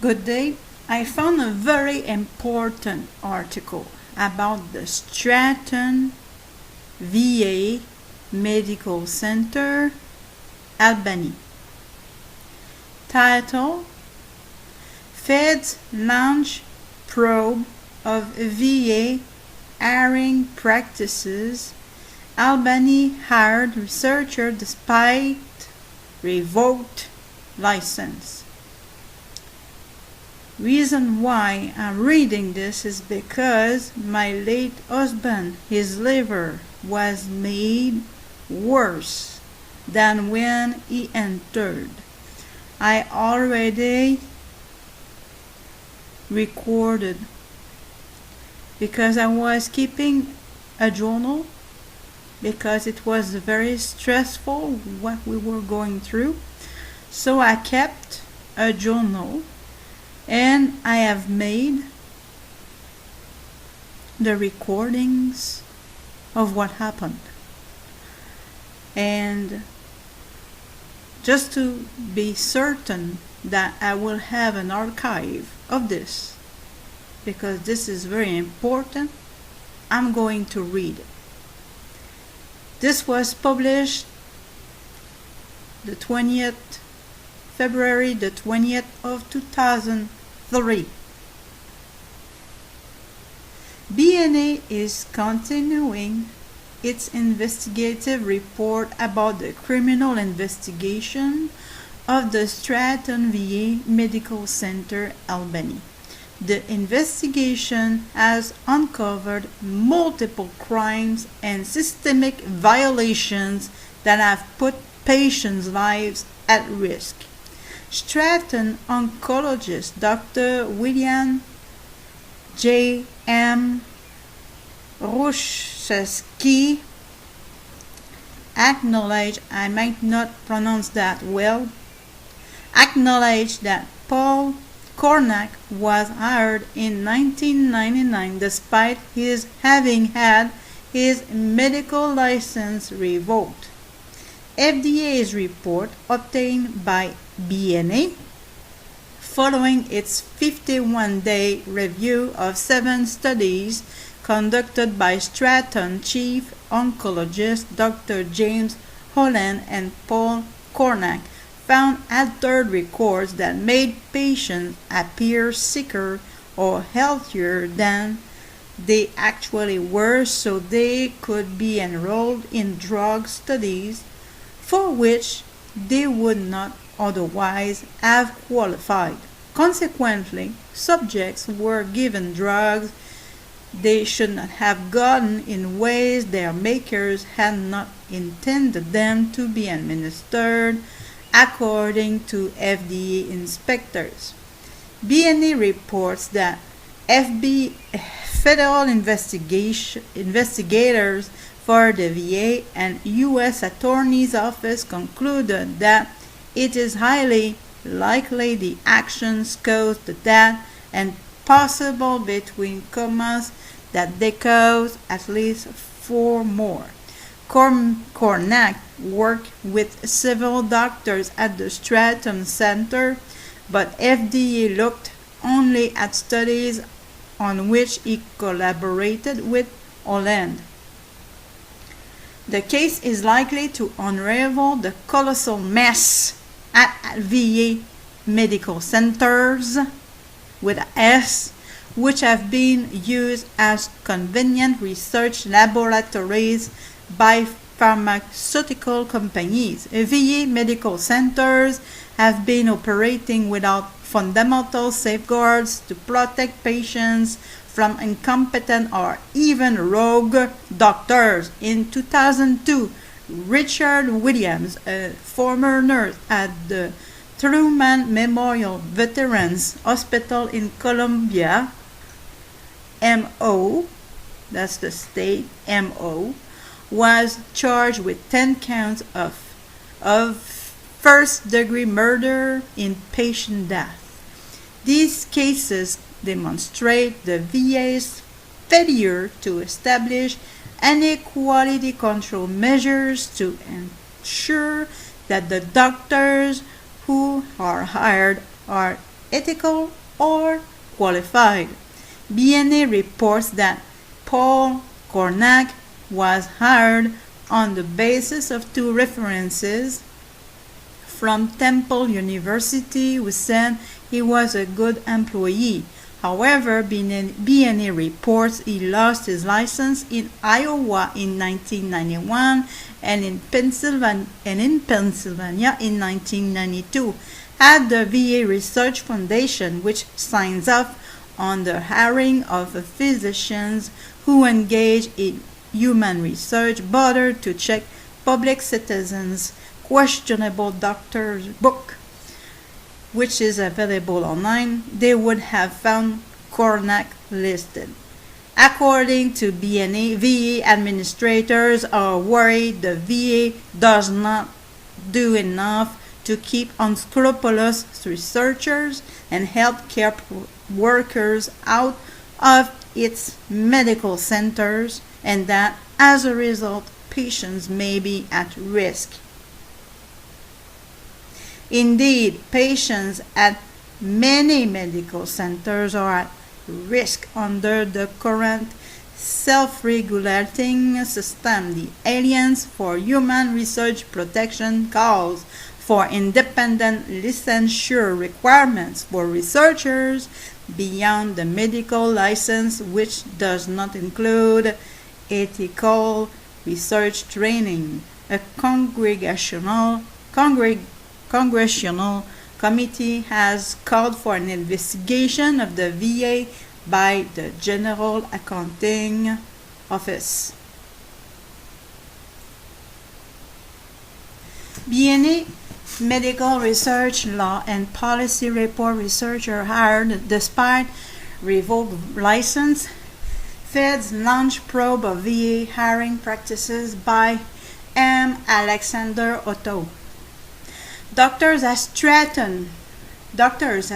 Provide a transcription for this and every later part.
Good day. I found a very important article about the Stratton VA Medical Center, Albany. Title: Feds launch probe of VA hiring practices. Albany hired researcher despite revoked license. Reason why I'm reading this is because my late husband, his liver was made worse than when he entered. I already recorded because I was keeping a journal because it was very stressful what we were going through. So I kept a journal. And I have made the recordings of what happened. And just to be certain that I will have an archive of this, because this is very important, I'm going to read it. This was published the 20th February the 20th of 2003. BNA is continuing its investigative report about the criminal investigation of the Stratton VA Medical Center, Albany. The investigation has uncovered multiple crimes and systemic violations that have put patients' lives at risk. Stratton oncologist Dr. William J. M. Ruszewski acknowledged, I might not pronounce that well, acknowledged that Paul Cornell was hired in 1999 despite his having had his medical license revoked. FDA's report, obtained by BNA, following its 51-day review of 7 studies conducted by Stratton chief oncologist Dr. James Holland and Paul Cornell, found altered records that made patients appear sicker or healthier than they actually were, so they could be enrolled in drug studies for which they would not otherwise have qualified. Consequently, subjects were given drugs they should not have gotten in ways their makers had not intended them to be administered, according to FDA inspectors. BNA reports that federal investigators for the VA and U.S. Attorney's Office concluded that it is highly likely the actions caused the death and possible between commas that they caused at least 4 more. Cornell worked with several doctors at the Stratton Center, but FDA looked only at studies on which he collaborated with Holland. The case is likely to unravel the colossal mess at VA medical centers with S, which have been used as convenient research laboratories by pharmaceutical companies. VA medical centers have been operating without fundamental safeguards to protect patients from incompetent or even rogue doctors. In 2002, Richard Williams, a former nurse at the Truman Memorial Veterans Hospital in Columbia, MO, that's the state, MO, was charged with 10 counts of first-degree murder in patient death. These cases demonstrate the VA's failure to establish any quality control measures to ensure that the doctors who are hired are ethical or qualified. BNA reports that Paul Cornack was hired on the basis of two references from Temple University who said he was a good employee. However, BNA reports he lost his license in Iowa in 1991 and in Pennsylvania in 1992 at the VA Research Foundation, which signs off on the hiring of physicians who engage in human research, bothered to check Public Citizen's questionable doctor's book, which is available online, they would have found Cornack listed. According to BNA, VA administrators are worried the VA does not do enough to keep unscrupulous researchers and healthcare workers out of its medical centers, and that as a result, patients may be at risk. Indeed, patients at many medical centers are at risk under the current self-regulating system. The Alliance for Human Research Protection calls for independent licensure requirements for researchers beyond the medical license, which does not include ethical research training. A Congressional committee has called for an investigation of the VA by the General Accounting Office. BNA Medical Research Law and Policy Report researcher hired despite revoked license. Feds launch probe of VA hiring practices by M. Alexander Otto. Doctors at Stratton Veterans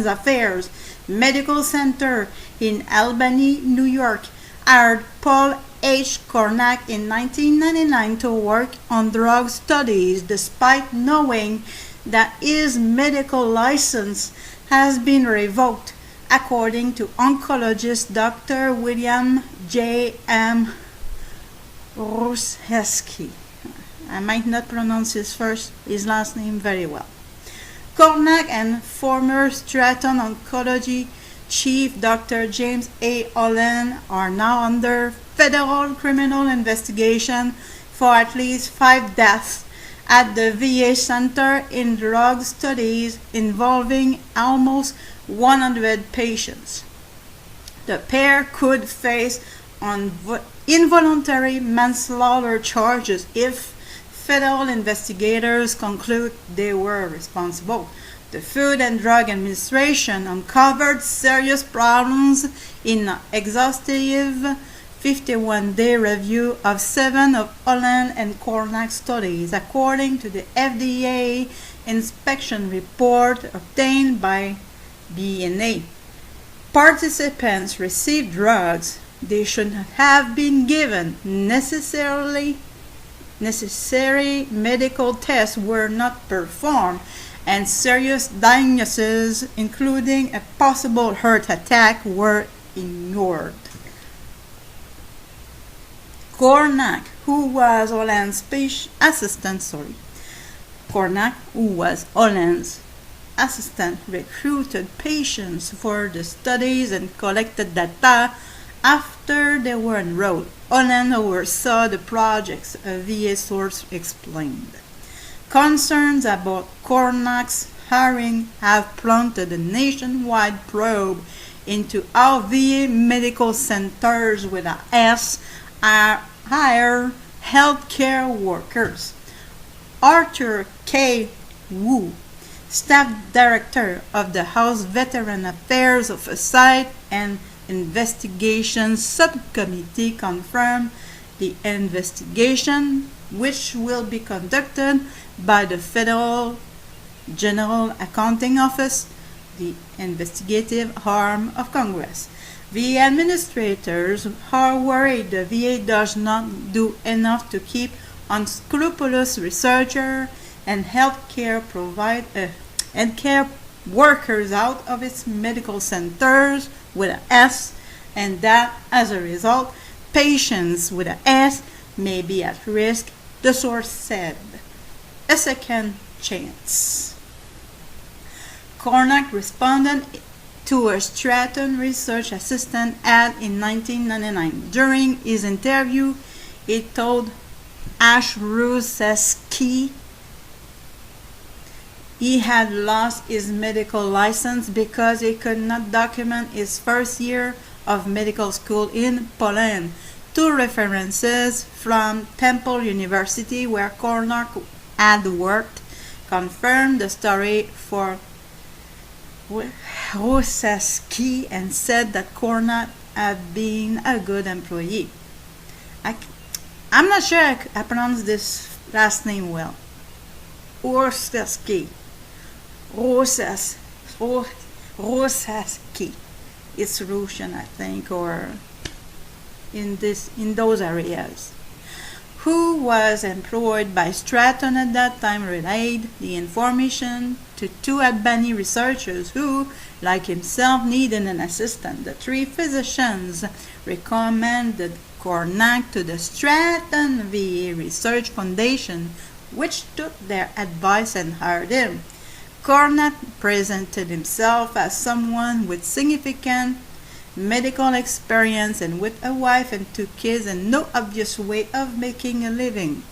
Affairs Medical Center in Albany, New York, hired Paul H. Cornack in 1999 to work on drug studies despite knowing that his medical license has been revoked, according to oncologist Dr. William J. M. Ruseski. I might not pronounce his last name very well. Cornack and former Stratton Oncology Chief Dr. James A. Holland are now under federal criminal investigation for at least 5 deaths at the VA Center in drug studies involving almost 100 patients. The pair could face involuntary manslaughter charges if federal investigators conclude they were responsible. The Food and Drug Administration uncovered serious problems in an exhaustive 51-day review of 7 of Holland and Cornack studies, according to the FDA inspection report obtained by BNA. Participants received drugs they should have been given. Necessary medical tests were not performed, and serious diagnoses, including a possible heart attack, were ignored. Cornack, who was Holland's assistant, recruited patients for the studies and collected data after they were enrolled. Holland oversaw the projects, a VA source explained. Concerns about Cornack's hiring have prompted a nationwide probe into how VA medical centers with an S hire healthcare workers. Arthur K. Wu, staff director of the House Veteran Affairs Oversight and Investigation Subcommittee, confirmed the investigation, which will be conducted by the Federal General Accounting Office, the investigative arm of Congress. The administrators are worried the VA does not do enough to keep unscrupulous researchers and healthcare workers out of its medical centers with an S, and that, as a result, patients with an S may be at risk, the source said. A second chance. Cornell responded to a Stratton research assistant ad in 1999. During his interview, he told Ruseski he had lost his medical license because he could not document his first year of medical school in Poland. Two references from Temple University, where Cornell had worked, confirmed the story for Ruseski and said that Cornell had been a good employee. I'm not sure I pronounced this last name well. Ruseski. Ruseski. It's Russian, I think, or in those areas. Who was employed by Stratton at that time relayed the information to two Albany researchers who, like himself, needed an assistant. The three physicians recommended Cornell to the Stratton VA Research Foundation, which took their advice and hired him. Cornell presented himself as someone with significant medical experience and with a wife and two kids and no obvious way of making a living.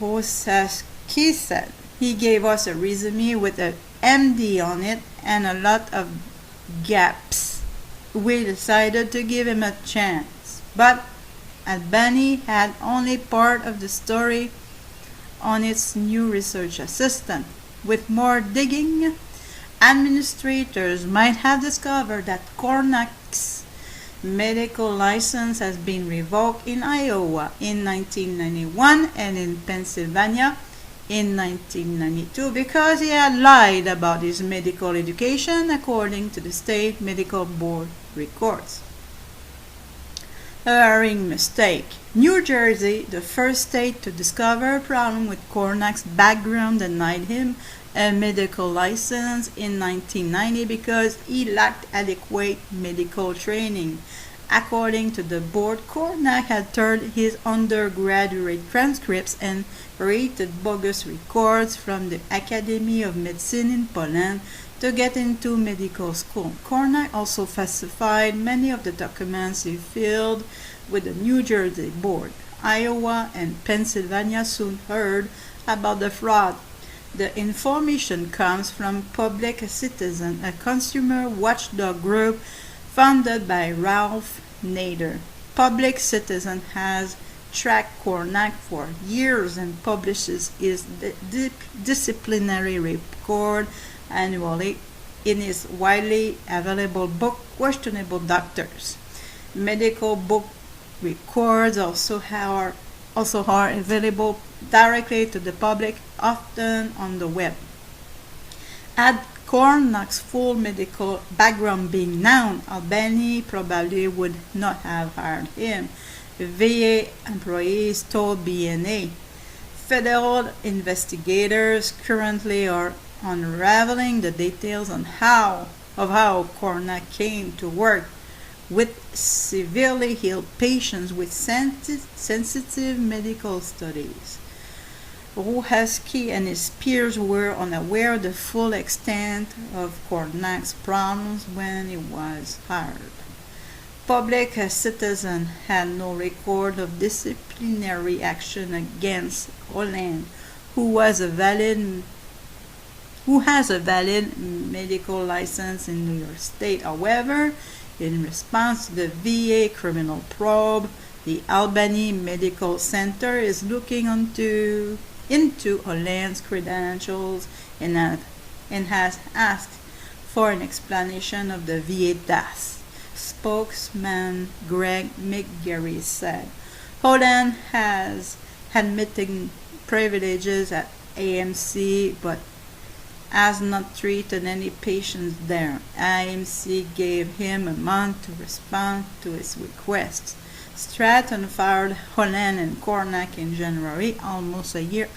Ruseski said, he gave us a resume with an MD on it and a lot of gaps. We decided to give him a chance, but Albany had only part of the story on its new research assistant. With more digging, administrators might have discovered that Cornell's medical license has been revoked in Iowa in 1991 and in Pennsylvania in 1992 because he had lied about his medical education, according to the state medical board records. A hiring mistake. New Jersey, the first state to discover a problem with Cornell's background, denied him a medical license in 1990 because he lacked adequate medical training. According to the board, Cornell had turned his undergraduate transcripts and created bogus records from the Academy of Medicine in Poland to get into medical school. Cornell also falsified many of the documents he filled with the New Jersey board. Iowa and Pennsylvania soon heard about the fraud. The information comes from Public Citizen, a consumer watchdog group founded by Ralph Nader. Public Citizen has tracked Cornell for years and publishes his disciplinary record annually in his widely available book, Questionable Doctors. Medical book records also are available directly to the public, often on the web. Had Cornell's full medical background being known, Albany probably would not have hired him. VA employees told BNA. Federal investigators currently are unraveling the details of how Cornell came to work with severely ill patients with sensitive medical studies. Ruseski and his peers were unaware of the full extent of Cornell's problems when he was hired. Public Citizen had no record of disciplinary action against Holland, who has a valid medical license in New York State. However, in response to the VA criminal probe, the Albany Medical Center is looking into Holland's credentials and has asked for an explanation of the VA deaths. Spokesman Greg McGarry said, Holland has admitted privileges at AMC but has not treated any patients there. AMC gave him a month to respond to his requests. Stratton fired Holland and Cornell in January, almost a year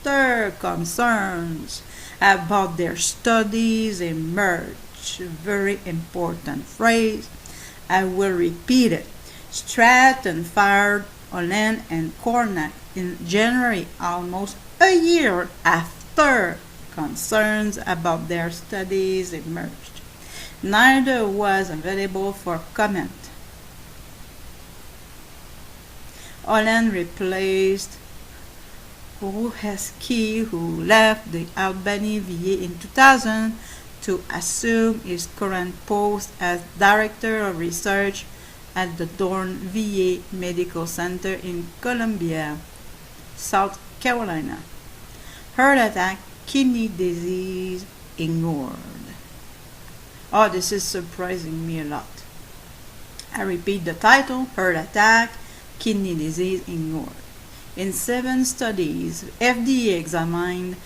after concerns about their studies emerged. Very important phrase. I will repeat it. Stratton fired Holland and Cornell in January, almost a year after concerns about their studies emerged. Neither was available for comment. Holland replaced Ruheski, who left the Albany VA in 2000 to assume his current post as Director of Research at the Stratton VA Medical Center in Columbia, South Carolina. Heart attack, kidney disease ignored. Oh, this is surprising me a lot. I repeat the title, Heart attack, kidney disease ignored. In 7 studies, FDA examined,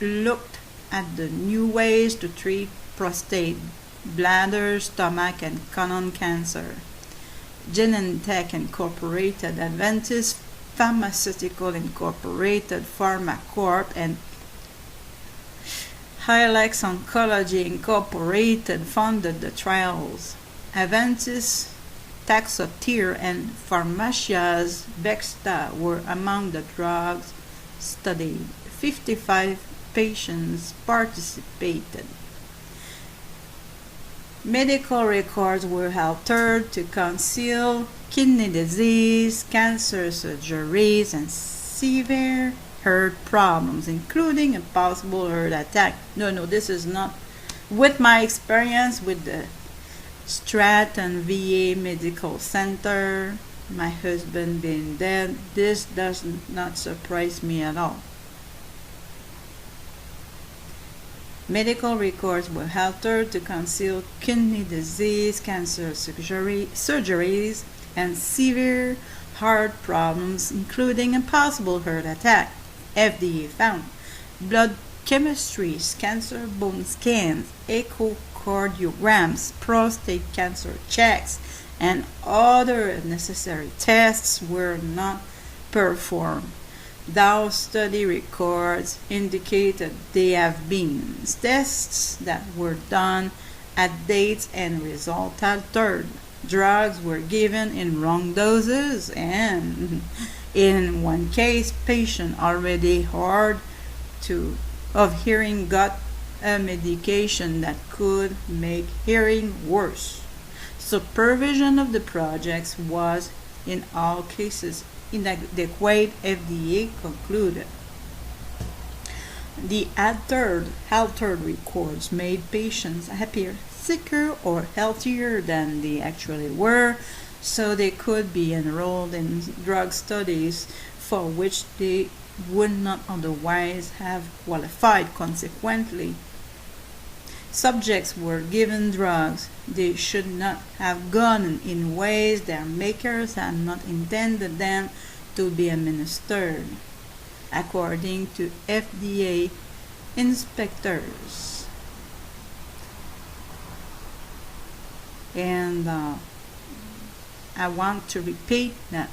looked at the new ways to treat prostate, bladder, stomach, and colon cancer. Genentech Incorporated, Adventist Pharmaceutical Incorporated, PharmaCorp, and Hylex Oncology Incorporated funded the trials. Adventist Taxotere and Pharmacia's Bexta were among the drugs studied. 55 patients participated. Medical records were altered to conceal kidney disease, cancer surgeries, and severe heart problems, including a possible heart attack. No, this is not. With my experience with the Stratton VA Medical Center, my husband being dead, this does not surprise me at all. Medical records were altered to conceal kidney disease, cancer surgeries, and severe heart problems, including a possible heart attack. FDA found blood chemistries, cancer bone scans, echocardiograms, prostate cancer checks, and other necessary tests were not performed. Those study records indicated they have been tests that were done at dates and results altered. Drugs were given in wrong doses, and in one case, patient already hard of hearing got a medication that could make hearing worse. Supervision of the projects was, in all cases, inadequate, FDA concluded. The altered records made patients appear sicker or healthier than they actually were, so they could be enrolled in drug studies for which they would not otherwise have qualified. Consequently, subjects were given drugs they should not have gotten in ways their makers had not intended them to be administered, according to FDA inspectors. And I want to repeat that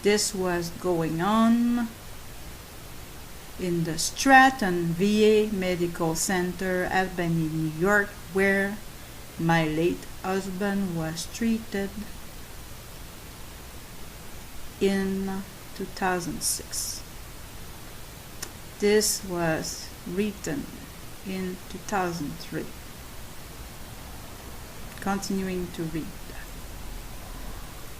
this was going on in the Stratton VA Medical Center, Albany, New York, where my late husband was treated in 2006. This was written in 2003. Continuing to read.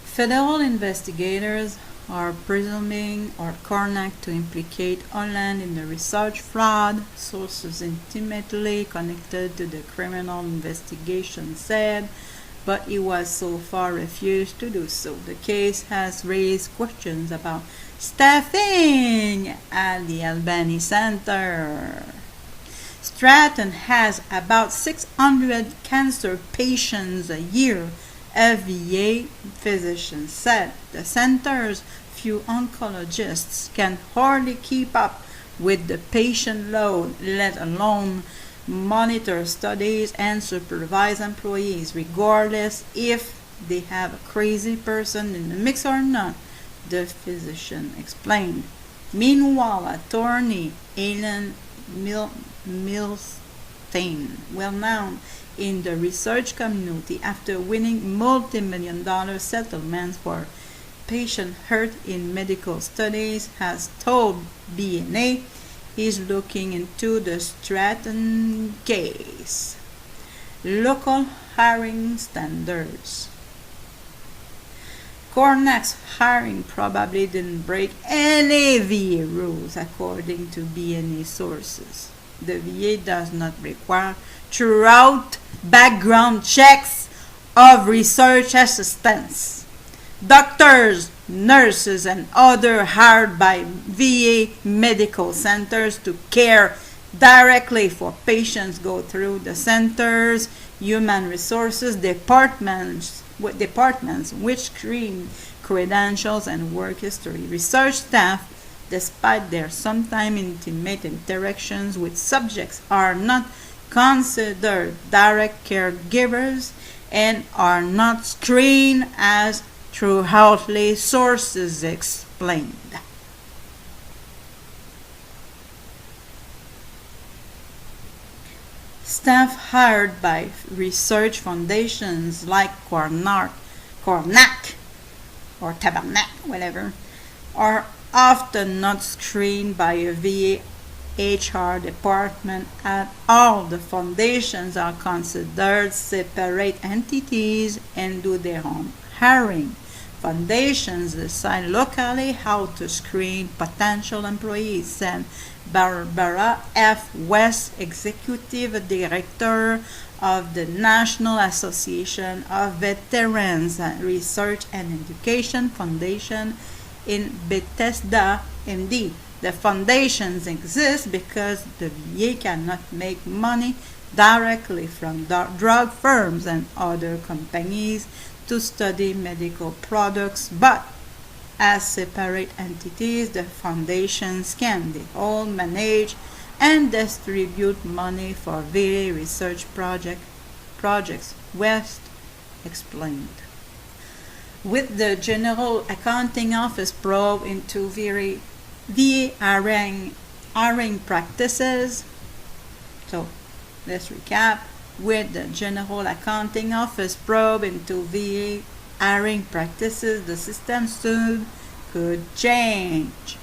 Federal investigators are presuming Cornell to implicate Holland in the research fraud. Sources intimately connected to the criminal investigation said, but he was so far refused to do so. The case has raised questions about staffing at the Albany Center. Stratton has about 600 cancer patients a year, a VA physician said. The center's few oncologists can hardly keep up with the patient load, let alone monitor studies and supervise employees, regardless if they have a crazy person in the mix or not, the physician explained. Meanwhile, attorney Alan Milstein, well known in the research community after winning multi-million-dollar settlements for patients hurt in medical studies, has told BNA he's looking into the Stratton case. Local hiring standards. Cornell's hiring probably didn't break any VA rules, according to BNA sources. The VA does not require thorough background checks of research assistants. Doctors, nurses, and others hired by VA medical centers to care directly for patients go through the center's human resources departments which screen credentials and work history. Research staff, despite their sometimes intimate interactions with subjects, are not considered direct caregivers and are not screened as thoroughly, sources explained. Staff hired by research foundations like Cornac or Tabarnak, whatever, are often not screened by a VA HR department at all. The foundations are considered separate entities and do their own hiring. Foundations decide locally how to screen potential employees, said Barbara F. West, Executive Director of the National Association of Veterans Research and Education Foundation in Bethesda, MD. The foundations exist because the VA cannot make money directly from drug firms and other companies to study medical products, but as separate entities, the foundations can. They all manage and distribute money for VA research projects, West explained. With the General Accounting Office probe into VA hiring practices, so let's recap. With the General Accounting Office probe into VA hiring practices, the system soon could change.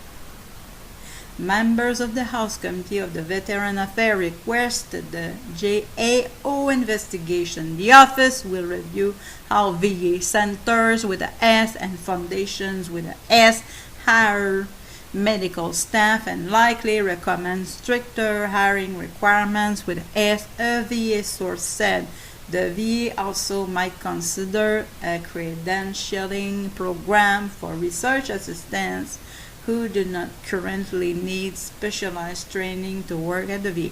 Members of the House Committee of the Veteran Affairs requested the JAO investigation. The office will review how VA centers with a S and foundations with a S hire medical staff and likely recommend stricter hiring requirements with S. A VA source said the VA also might consider a credentialing program for research assistants who do not currently need specialized training to work at the VA.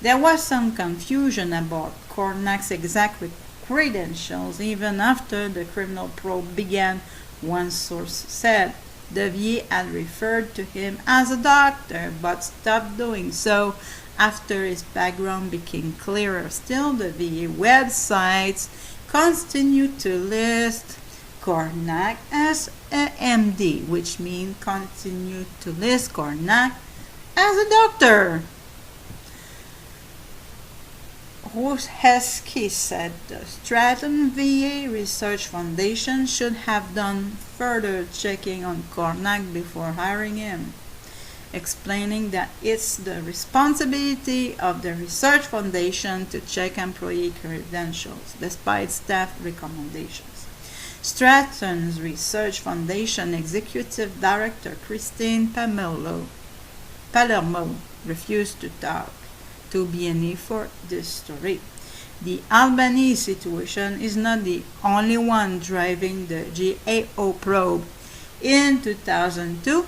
There was some confusion about Cornell's exact credentials even after the criminal probe began, one source said. The VA had referred to him as a doctor, but stopped doing so after his background became clearer. Still, the VA websites continue to list Cornell as a MD, which means continue to list Cornell as a doctor. Hesky said the Stratton VA Research Foundation should have done further checking on Cornell before hiring him, explaining that it's the responsibility of the research foundation to check employee credentials, despite staff recommendations. Stratton's Research Foundation Executive Director Christine Palermo refused to talk to BNE for this story. The Albany situation is not the only one driving the GAO probe. In 2002,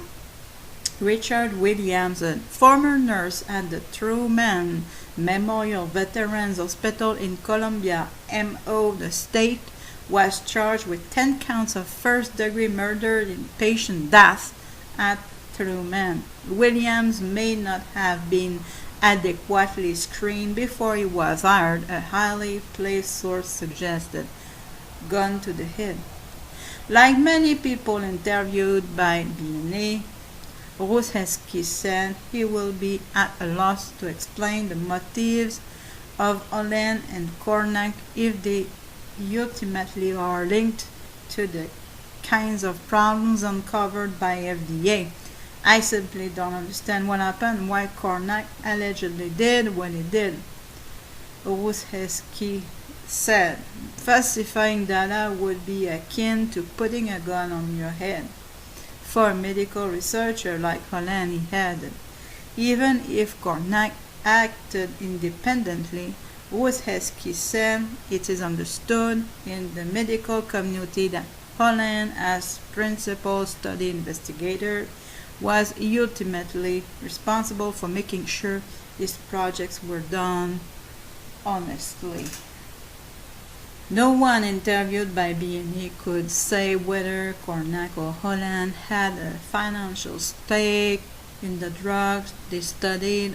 Richard Williams, a former nurse at the Truman Memorial Veterans Hospital in Columbia, MO, the state, was charged with 10 counts of first-degree murder in patient death at Truman. Williams may not have been adequately screened before he was hired, a highly placed source suggested. Gun to the head. Like many people interviewed by BNA, Ruseski said he will be at a loss to explain the motives of Holland and Cornell if they ultimately are linked to the kinds of problems uncovered by FDA. I simply don't understand what happened, why Cornell allegedly did what he did. Ruseski said, falsifying data would be akin to putting a gun on your head. For a medical researcher like Holland, he added, even if Cornell acted independently, Ruseski said it is understood in the medical community that Holland, as principal study investigator, was ultimately responsible for making sure these projects were done honestly. No one interviewed by BNE could say whether Cornell or Holland had a financial stake in the drugs they studied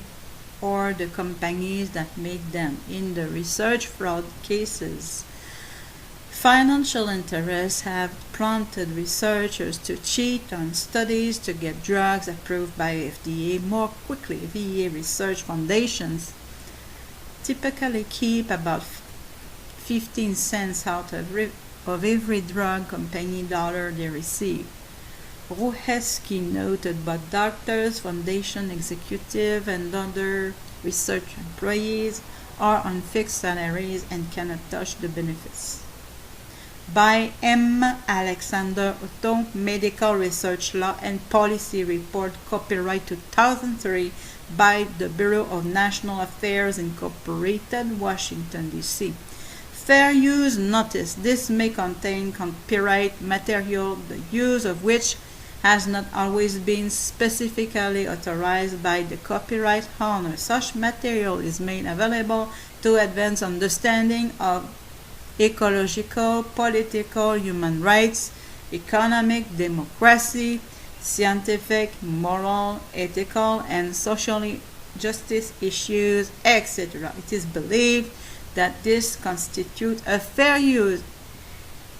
or the companies that made them. In the research fraud cases, financial interests have prompted researchers to cheat on studies to get drugs approved by FDA more quickly. VA research foundations typically keep about 15 cents out of every drug company dollar they receive. Ruseski noted, but doctors, foundation executives, and other research employees are on fixed salaries and cannot touch the benefits. By M. Alexander Otto, Medical Research Law and Policy Report, copyright 2003 by the Bureau of National Affairs Incorporated, Washington, D.C. Fair use notice. This may contain copyright material, the use of which has not always been specifically authorized by the copyright owner. Such material is made available to advance understanding of ecological, political, human rights, economic, democracy, scientific, moral, ethical, and socially justice issues, etc. It is believed that this constitutes a fair use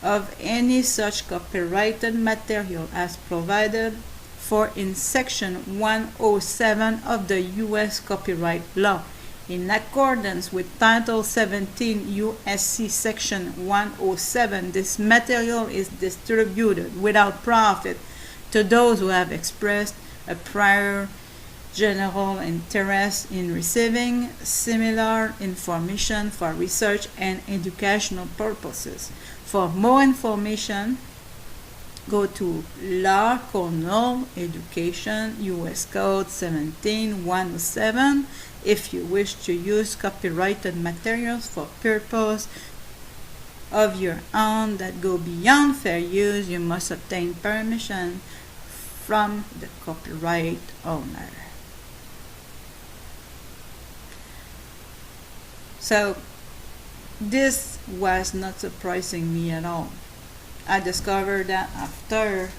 of any such copyrighted material as provided for in Section 107 of the U.S. Copyright Law. In accordance with Title 17 U.S.C. Section 107, this material is distributed without profit to those who have expressed a prior general interest in receiving similar information for research and educational purposes. For more information, go to Law Cornell Education U.S. Code 17107. If you wish to use copyrighted materials for purpose of your own that go beyond fair use, you must obtain permission from the copyright owner. So this was not surprising me at all. I discovered that after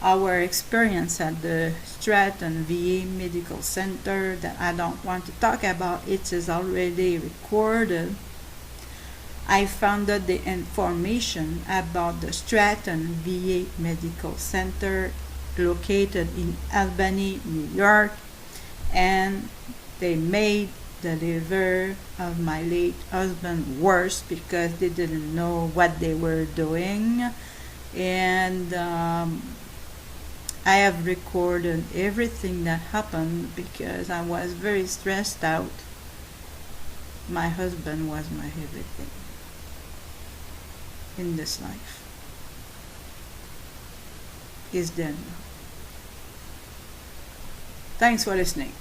our experience at the Stratton VA Medical Center that I don't want to talk about, it is already recorded. I found out the information about the Stratton VA Medical Center located in Albany, New York, and they made the liver of my late husband worse because they didn't know what they were doing. And I have recorded everything that happened because I was very stressed out. My husband was my everything in this life. He's dead now. Thanks for listening.